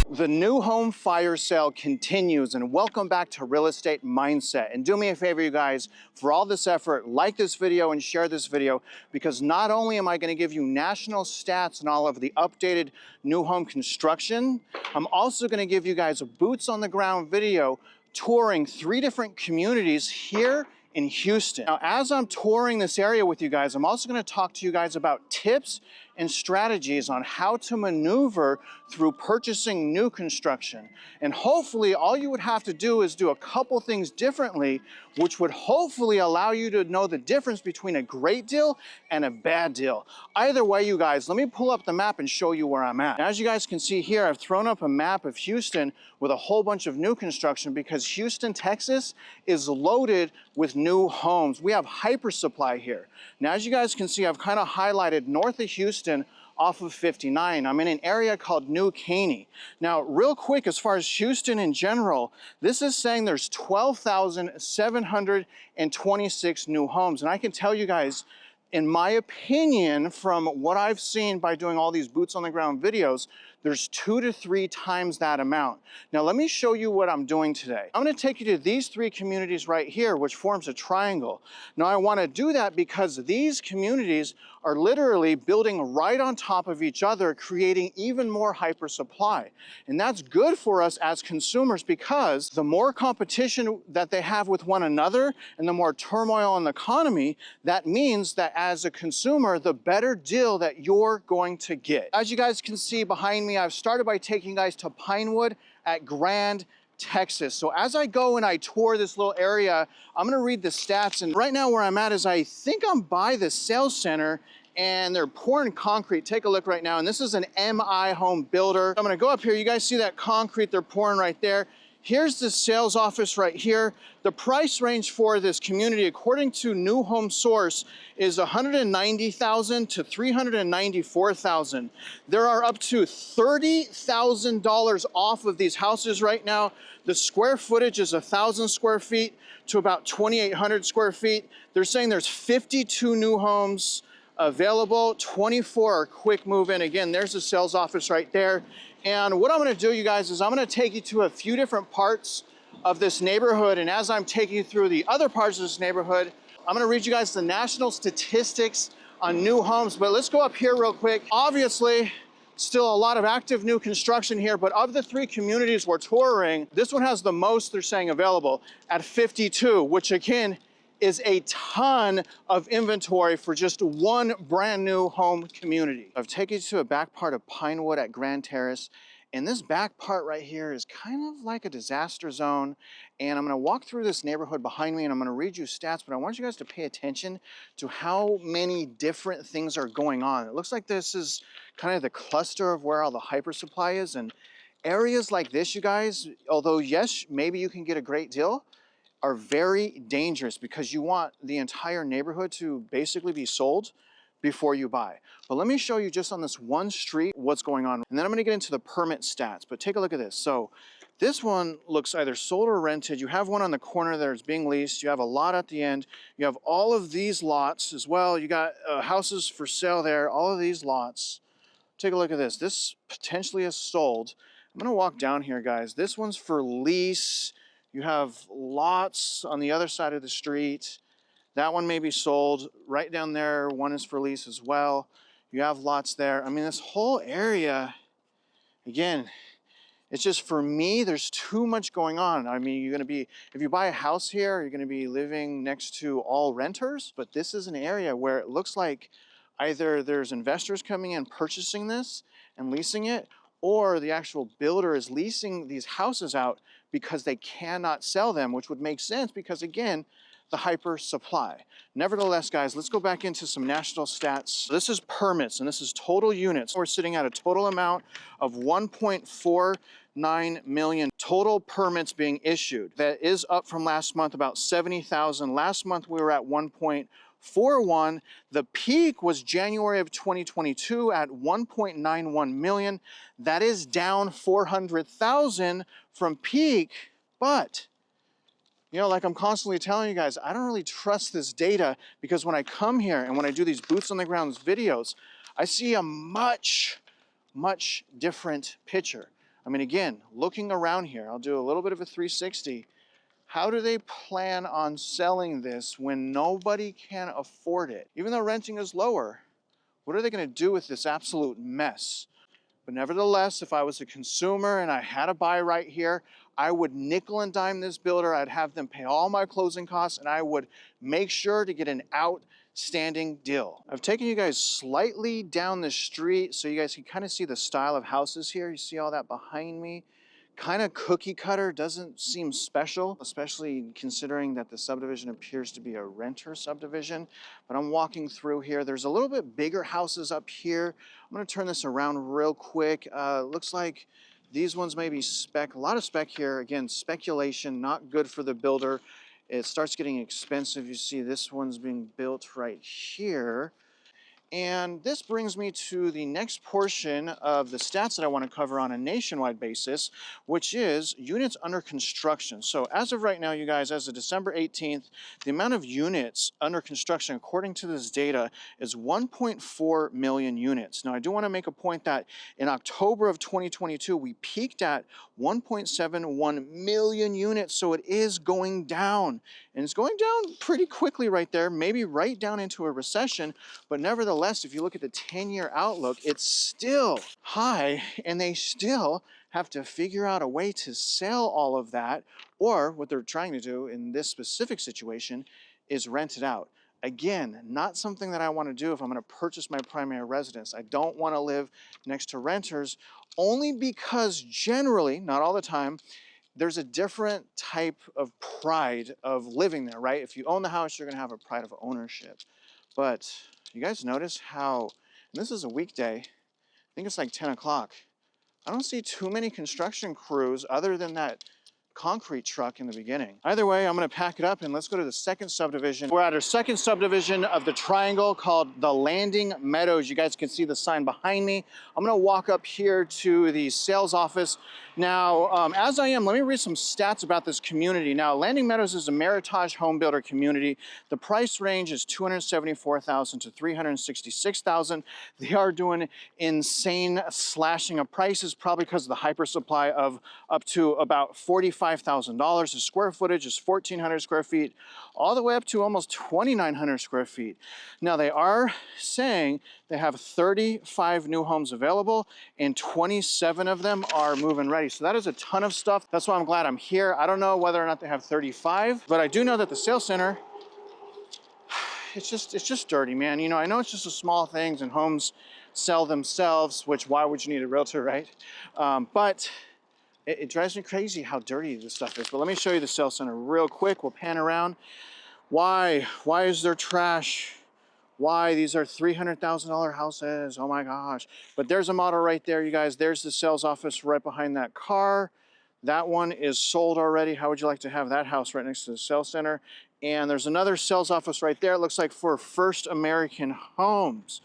The new home fire sale continues, and welcome back to Real Estate Mindset. And do me a favor, you guys, for all this effort, like this video and share this video, because not only am I going to give you national stats and all of the updated new home construction, I'm also going to give you guys a boots on the ground video touring 3 different communities here in Houston. Now, as I'm touring this area with you guys, I'm also going to talk to you guys about tips and strategies on how to maneuver through purchasing new construction. And hopefully all you would have to do is do a couple things differently, which would hopefully allow you to know the difference between a great deal and a bad deal. Either way, you guys, let me pull up the map and show you where I'm at. As you guys can see here, I've thrown up a map of Houston with a whole bunch of new construction because Houston, Texas is loaded with new homes. We have hyper supply here. Now, as you guys can see, I've kind of highlighted north of Houston off of 59. I'm in an area called New Caney. Now, real quick, as far as Houston in general, this is saying there's 12,726 new homes. And I can tell you guys, in my opinion, from what I've seen by doing all these boots on the ground videos, there's 2 to 3 times that amount. Now, let me show you what I'm doing today. I'm gonna take you to these 3 communities right here, which forms a triangle. Now, I wanna do that because these communities are literally building right on top of each other, creating even more hyper supply. And that's good for us as consumers because the more competition that they have with one another and the more turmoil in the economy, that means that as a consumer, the better deal that you're going to get. As you guys can see behind me, I've started by taking you guys to Pinewood at Grand, Texas. So as I go and I tour this little area, I'm gonna read the stats. And right now where I'm at is I think I'm by the sales center and they're pouring concrete. Take a look right now. And this is an MI home builder. I'm gonna go up here. You guys see that concrete they're pouring right there. Here's the sales office right here. The price range for this community, according to New Home Source, is $190,000 to $394,000. There are up to $30,000 off of these houses right now. The square footage is 1,000 square feet to about 2,800 square feet. They're saying there's 52 new homes available, 24 are quick move in. Again, there's the sales office right there. And what I'm gonna do, you guys, is I'm gonna take you to a few different parts of this neighborhood. And as I'm taking you through the other parts of this neighborhood, I'm gonna read you guys the national statistics on new homes. But let's go up here real quick. Obviously, still a lot of active new construction here, but of the 3 communities we're touring, this one has the most, they're saying, available at 52, which again, is a ton of inventory for just one brand new home community. I've taken you to a back part of Pinewood at Grand Terrace, and this back part right here is kind of like a disaster zone. And I'm gonna walk through this neighborhood behind me and I'm gonna read you stats, but I want you guys to pay attention to how many different things are going on. It looks like this is kind of the cluster of where all the hyper supply is. And areas like this, you guys, although yes, maybe you can get a great deal, are very dangerous because you want the entire neighborhood to basically be sold before you buy. But let me show you just on this one street what's going on. And then I'm gonna get into the permit stats, but take a look at this. So this one looks either sold or rented. You have one on the corner that is being leased. You have a lot at the end. You have all of these lots as well. You got houses for sale there, all of these lots. Take a look at this. This potentially is sold. I'm gonna walk down here, guys. This one's for lease. You have lots on the other side of the street. That one may be sold. Right down there, one is for lease as well. You have lots there. I mean, this whole area, again, it's just, for me, there's too much going on. I mean, if you buy a house here, you're gonna be living next to all renters, but this is an area where it looks like either there's investors coming in purchasing this and leasing it, or the actual builder is leasing these houses out because they cannot sell them, which would make sense because, again, the hyper supply. Nevertheless, guys, let's go back into some national stats. This is permits and this is total units. We're sitting at a total amount of 1.49 million total permits being issued. That is up from last month, about 70,000. Last month we were at 1.41. The peak was January of 2022 at 1.91 million. That is down 400,000 from peak, but you know, like I'm constantly telling you guys, I don't really trust this data because when I come here and when I do these boots on the ground videos, I see a much different picture. I mean, again, looking around here, I'll do a little bit of a 360. How do they plan on selling this when nobody can afford it? Even though renting is lower, what are they going to do with this absolute mess? But nevertheless, if I was a consumer and I had a buy right here, I would nickel and dime this builder. I'd have them pay all my closing costs, and I would make sure to get an outstanding deal. I've taken you guys slightly down the street so you guys can kind of see the style of houses here. You see all that behind me? Kind of cookie cutter, doesn't seem special, especially considering that the subdivision appears to be a renter subdivision. But I'm walking through here. There's a little bit bigger houses up here. I'm gonna turn this around real quick. Looks like these ones may be spec, a lot of spec here. Again, speculation, not good for the builder. It starts getting expensive. You see this one's being built right here. And this brings me to the next portion of the stats that I want to cover on a nationwide basis, which is units under construction. So as of right now, you guys, as of December 18th, the amount of units under construction, according to this data, is 1.4 million units. Now, I do want to make a point that in October of 2022, we peaked at 1.71 million units. So it is going down, and it's going down pretty quickly right there, maybe right down into a recession, but nevertheless, if you look at the 10-year outlook, it's still high, and they still have to figure out a way to sell all of that, or what they're trying to do in this specific situation is rent it out. Again, not something that I want to do if I'm going to purchase my primary residence. I don't want to live next to renters, only because generally, not all the time, there's a different type of pride of living there, right? If you own the house, you're going to have a pride of ownership. But you guys notice how, and this is a weekday, I think it's like 10 o'clock. I don't see too many construction crews other than that concrete truck in the beginning. Either way, I'm gonna pack it up and let's go to the second subdivision. We're at our second subdivision of the triangle called the Landing Meadows. You guys can see the sign behind me. I'm gonna walk up here to the sales office. Now, as I am, let me read some stats about this community. Now, Landing Meadows is a Meritage home builder community. The price range is $274,000 to $366,000. They are doing insane slashing of prices, probably because of the hyper supply of up to about $45,000. The square footage is 1,400 square feet, all the way up to almost 2,900 square feet. Now, they are saying they have 35 new homes available and 27 of them are move-in ready. So that is a ton of stuff. That's why I'm glad I'm here. I don't know whether or not they have 35, but I do know that the sales center, it's just dirty, man. You know, I know it's just the small things and homes sell themselves, which why would you need a realtor, right? But it drives me crazy how dirty this stuff is. But let me show you the sales center real quick. We'll pan around. Why is there trash? Why? These are $300,000 houses. Oh my gosh. But there's a model right there, you guys. There's the sales office right behind that car. That one is sold already. How would you like to have that house right next to the sales center? And there's another sales office right there. It looks like for First American Homes.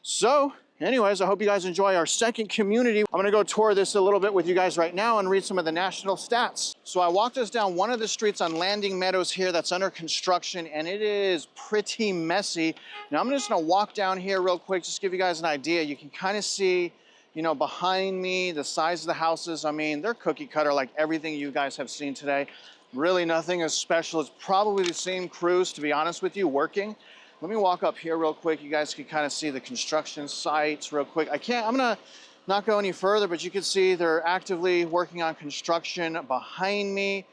So anyways, I hope you guys enjoy our second community. I'm gonna go tour this a little bit with you guys right now and read some of the national stats. So I walked us down one of the streets on Landing Meadows here that's under construction, and it is pretty messy. Now I'm just gonna walk down here real quick, just give you guys an idea. You can kind of see, you know, behind me, the size of the houses. I mean, they're cookie cutter like everything you guys have seen today. Really nothing is special. It's probably the same crews, to be honest with you, working. Let me walk up here real quick. You guys can kind of see the construction sites real quick. I'm gonna not go any further, but you can see they're actively working on construction behind me.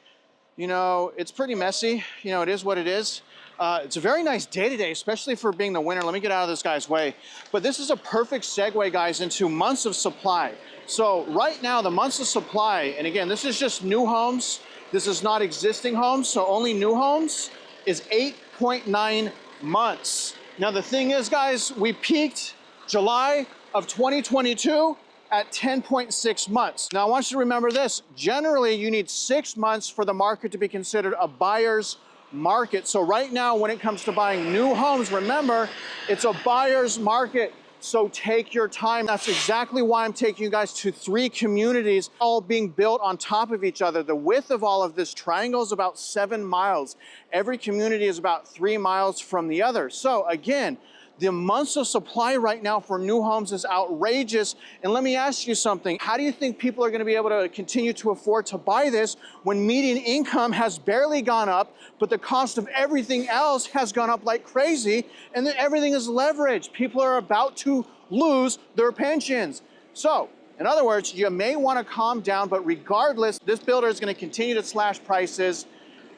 You know, it's pretty messy. You know, it is what it is. It's a very nice day today, especially for being the winter. Let me get out of this guy's way. But this is a perfect segue, guys, into months of supply. So right now, the months of supply, and again, this is just new homes. This is not existing homes, so only new homes, is 8.9 months. Now the thing is, guys, we peaked July of 2022 at 10.6 months. Now I want you to remember this. Generally, you need 6 months for the market to be considered a buyer's market. So right now, when it comes to buying new homes, remember, it's a buyer's market. So take your time. That's exactly why I'm taking you guys to 3 communities, all being built on top of each other. The width of all of this triangle is about 7 miles. Every community is about 3 miles from the other. So again, The months of supply right now for new homes is outrageous. And let me ask you something. How do you think people are going to be able to continue to afford to buy this when median income has barely gone up, but the cost of everything else has gone up like crazy, and then everything is leveraged? People are about to lose their pensions. So, in other words, you may want to calm down, but regardless, this builder is going to continue to slash prices,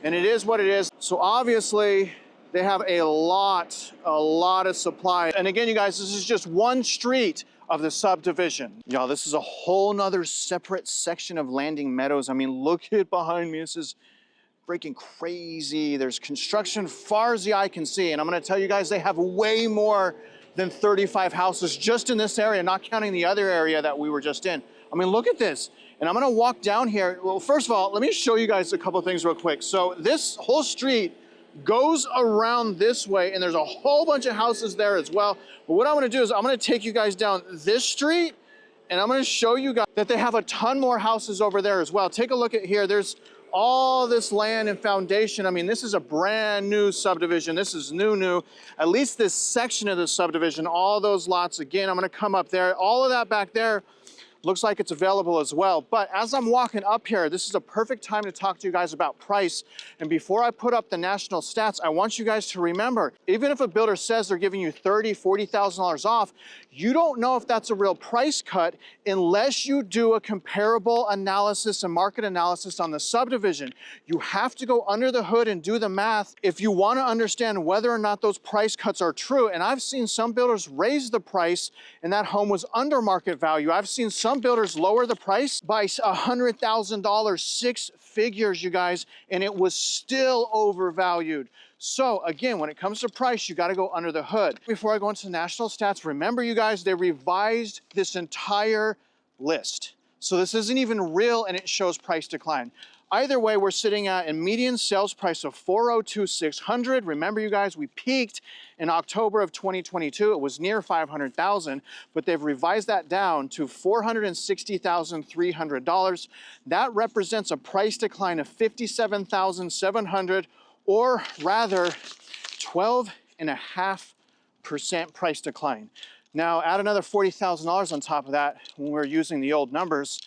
and it is what it is. So obviously, they have a lot of supply. And again, you guys, this is just one street of the subdivision. Y'all, this is a whole nother separate section of Landing Meadows. I mean, look at behind me. This is freaking crazy. There's construction far as the eye can see. And I'm gonna tell you guys, they have way more than 35 houses just in this area, not counting the other area that we were just in. I mean, look at this. And I'm gonna walk down here. Well, first of all, let me show you guys a couple of things real quick. So this whole street goes around this way, and there's a whole bunch of houses there as well. But what I'm gonna do is I'm gonna take you guys down this street, and I'm gonna show you guys that they have a ton more houses over there as well. Take a look at here. There's all this land and foundation. I mean, this is a brand new subdivision. This is new. At least this section of the subdivision, all those lots. Again, I'm gonna come up there. All of that back there looks like it's available as well. But as I'm walking up here, this is a perfect time to talk to you guys about price. And before I put up the national stats, I want you guys to remember, even if a builder says they're giving you $30,000, $40,000 off, you don't know if that's a real price cut unless you do a comparable analysis and market analysis on the subdivision. You have to go under the hood and do the math if you want to understand whether or not those price cuts are true. And I've seen some builders raise the price and that home was under market value. I've seen some builders lower the price by $100,000, 6 figures, you guys, and it was still overvalued. So again, when it comes to price, you got to go under the hood. Before I go into national stats, remember you guys, they revised this entire list. So this isn't even real and it shows price decline. Either way, we're sitting at a median sales price of $402,600. Remember you guys, we peaked in October of 2022. It was near 500,000, but they've revised that down to $460,300. That represents a price decline of $57,700, or rather 12.5% price decline. Now add another $40,000 on top of that when we're using the old numbers,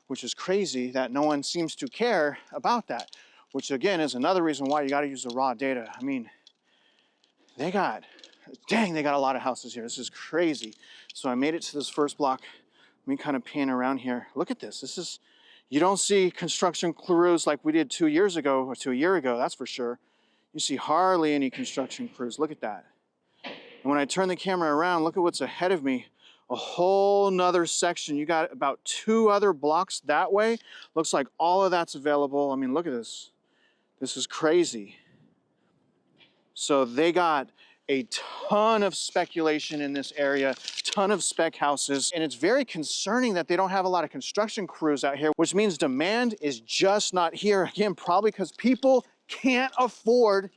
which is crazy that no one seems to care about that, which again is another reason why you got to use the raw data. I mean, they got a lot of houses here. This is crazy. So I made it to this first block. Let me kind of pan around here. Look at this. This is, you don't see construction crews like we did 2 years ago or a year ago, that's for sure. You see hardly any construction crews. Look at that. And when I turn the camera around, look at what's ahead of me. A whole nother section. You got about 2 other blocks that way. Looks like all of that's available. I mean, look at this. This is crazy. So they got a ton of speculation in this area, ton of spec houses, and it's very concerning that they don't have a lot of construction crews out here, which means demand is just not here. Again, probably because people can't afford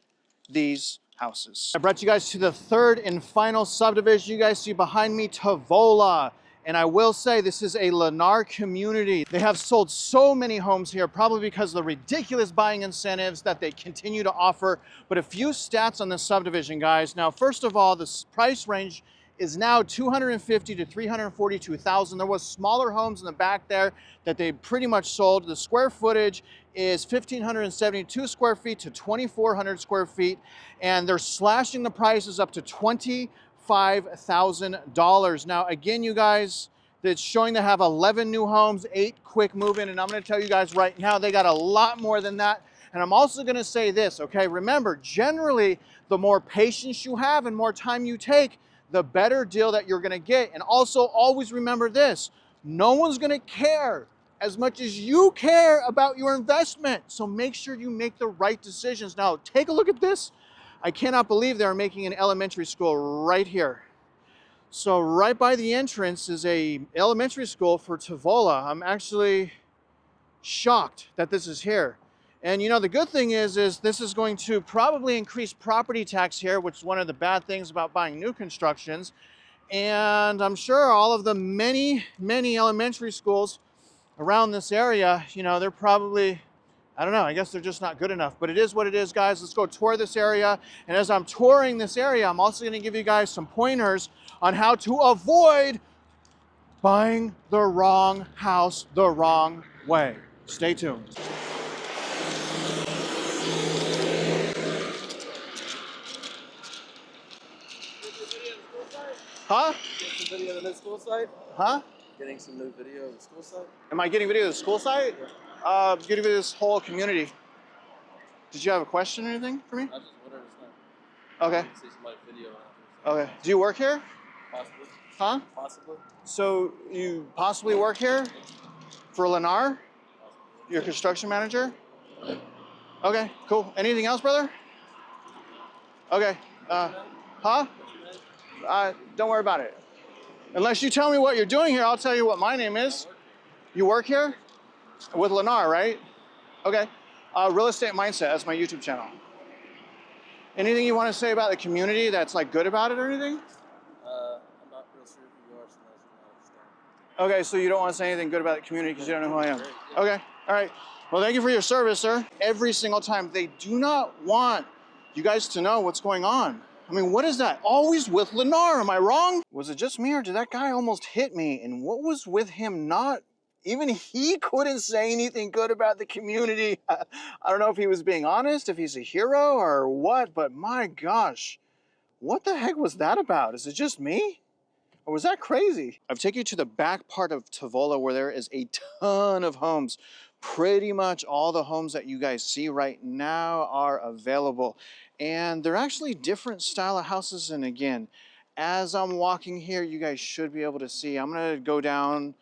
these houses. I brought you guys to the third and final subdivision. You guys see behind me, Tavola. And I will say this is a Lennar community. They have sold so many homes here, probably because of the ridiculous buying incentives that they continue to offer. But a few stats on this subdivision, guys. Now, first of all, the price range is now $250,000 to $342,000. There was smaller homes in the back there that they pretty much sold. The square footage is 1,572 square feet to 2,400 square feet. And they're slashing the prices up to $25,000. Now, again, you guys, it's showing to have 11 new homes, 8 quick move-in, and I'm gonna tell you guys right now, they got a lot more than that. And I'm also gonna say this, okay? Remember, generally, the more patience you have and more time you take, the better deal that you're gonna get. And also, always remember this, no one's gonna care as much as you care about your investment. So make sure you make the right decisions. Now, take a look at this. I cannot believe they're making an elementary school right here. So right by the entrance is a elementary school for Tavola. I'm actually shocked that this is here. And you know, the good thing is this is going to probably increase property tax here, which is one of the bad things about buying new constructions. And I'm sure all of the many elementary schools around this area, you know, they're probably, I don't know, I guess they're just not good enough, but it is what it is, guys. Let's go tour this area. And as I'm touring this area, I'm also gonna give you guys some pointers on how to avoid buying the wrong house the wrong way. Stay tuned. Huh? Getting some video of the new school site? Huh? Getting some new video of the school site? Am I getting video of the school site? Getting video of this whole community. Did you have a question or anything for me? I just whatever it's not. Okay. I see somebody video. Okay. Do you work here? Possibly. Huh? Possibly. So you possibly work here for Lennar? Possibly. You're a construction manager? Okay, cool. Anything else, brother? Okay. Huh? Don't worry about it. Unless you tell me what you're doing here, I'll tell you what my name is. You work here? With Lennar, right? Okay. Real Estate Mindset, that's my YouTube channel. Anything you want to say about the community that's like good about it or anything? I'm not real sure who you are, so I understand. Okay, so you don't want to say anything good about the community because you don't know who I am. Okay, all right. Well, thank you for your service, sir. Every single time, they do not want you guys to know what's going on. I mean, what is that? Always with Lennar, am I wrong? Was it just me or did that guy almost hit me? And what was with him not, even he couldn't say anything good about the community. I don't know if he was being honest, if he's a hero or what, but my gosh, what the heck was that about? Is it just me? Or was that crazy? I've taken you to the back part of Tavola where there is a ton of homes. Pretty much all the homes that you guys see right now are available. And they're actually different style of houses. And again, as I'm walking here, you guys should be able to see. I'm gonna go down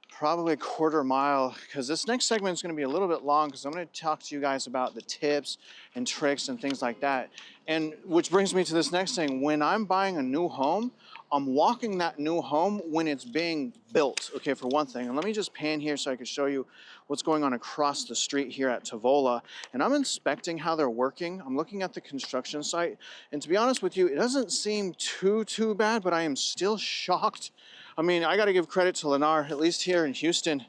probably a quarter mile because this next segment is going to be a little bit long because I'm going to talk to you guys about the tips and tricks and things like that. And which brings me to this next thing. When I'm buying a new home, I'm walking that new home when it's being built, okay, for one thing. And let me just pan here so I can show you what's going on across the street here at Tavola. And I'm inspecting how they're working. I'm looking at the construction site. And to be honest with you, it doesn't seem too bad, but I am still shocked. I mean, I got to give credit to Lennar, at least here in Houston.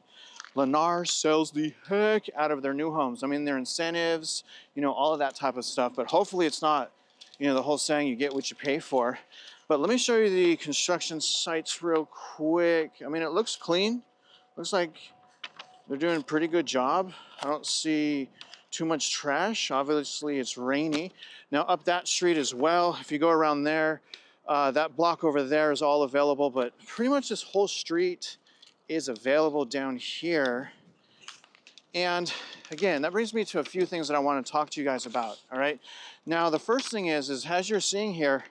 Lennar sells the heck out of their new homes. I mean, their incentives, you know, all of that type of stuff. But hopefully it's not, you know, the whole saying you get what you pay for. But let me show you the construction sites real quick. I mean, it looks clean. Looks like they're doing a pretty good job. I don't see too much trash. Obviously, it's rainy. Now, up that street as well, if you go around there, that block over there is all available, but pretty much this whole street is available down here. And again, that brings me to a few things that I want to talk to you guys about, all right? Now, the first thing is as you're seeing here,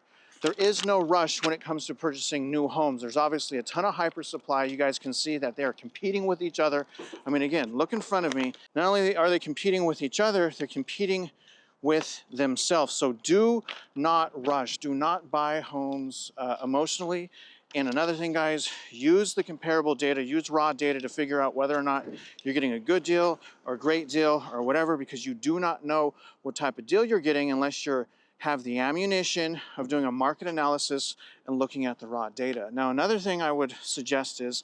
there is no rush when it comes to purchasing new homes. There's obviously a ton of hyper supply. You guys can see that they are competing with each other. I mean, again, look in front of me. Not only are they competing with each other, they're competing with themselves. So do not rush. Do not buy homes emotionally. And another thing, guys, use the comparable data, use raw data to figure out whether or not you're getting a good deal or a great deal or whatever, because you do not know what type of deal you're getting unless you have the ammunition of doing a market analysis and looking at the raw data. Now, another thing I would suggest is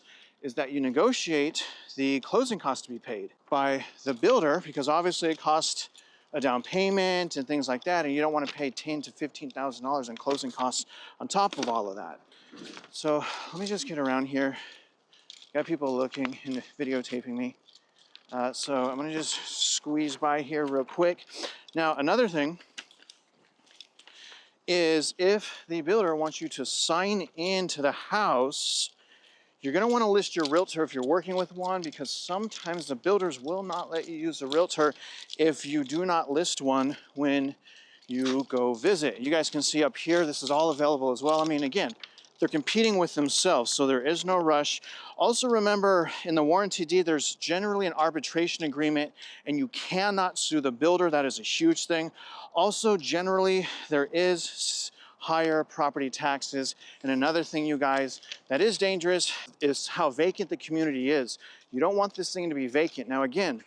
that you negotiate the closing costs to be paid by the builder, because obviously it costs a down payment and things like that, and you don't want to pay $10,000 to $15,000 in closing costs on top of all of that. So let me just get around here. Got people looking and videotaping me. So I'm gonna just squeeze by here real quick. Now, another thing is if the builder wants you to sign into the house, you're gonna wanna list your realtor if you're working with one, because sometimes the builders will not let you use the realtor if you do not list one when you go visit. You guys can see up here, this is all available as well. I mean, again, they're competing with themselves, so there is no rush. Also remember, in the warranty deed, there's generally an arbitration agreement, and you cannot sue the builder. That is a huge thing. Also, generally, there is higher property taxes. And another thing, you guys, that is dangerous is how vacant the community is. You don't want this thing to be vacant. Now, again,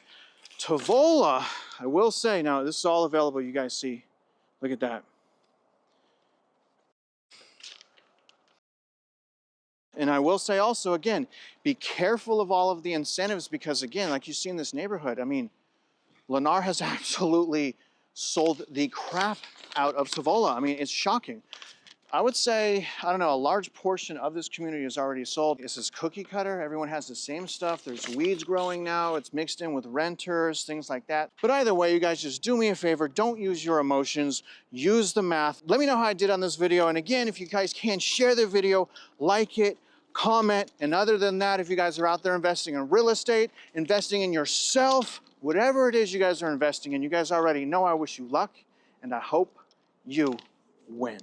Tavola, I will say, now this is all available, you guys see. Look at that. And I will say also, again, be careful of all of the incentives because, again, like you see in this neighborhood, I mean, Lennar has absolutely sold the crap out of Savola. I mean, it's shocking. I would say, I don't know, a large portion of this community is already sold. This is cookie cutter. Everyone has the same stuff. There's weeds growing now. It's mixed in with renters, things like that. But either way, you guys just do me a favor. Don't use your emotions. Use the math. Let me know how I did on this video. And again, if you guys can, share the video, like it, comment. And other than that, if you guys are out there investing in real estate, investing in yourself, whatever it is you guys are investing in, you guys already know I wish you luck and I hope you win.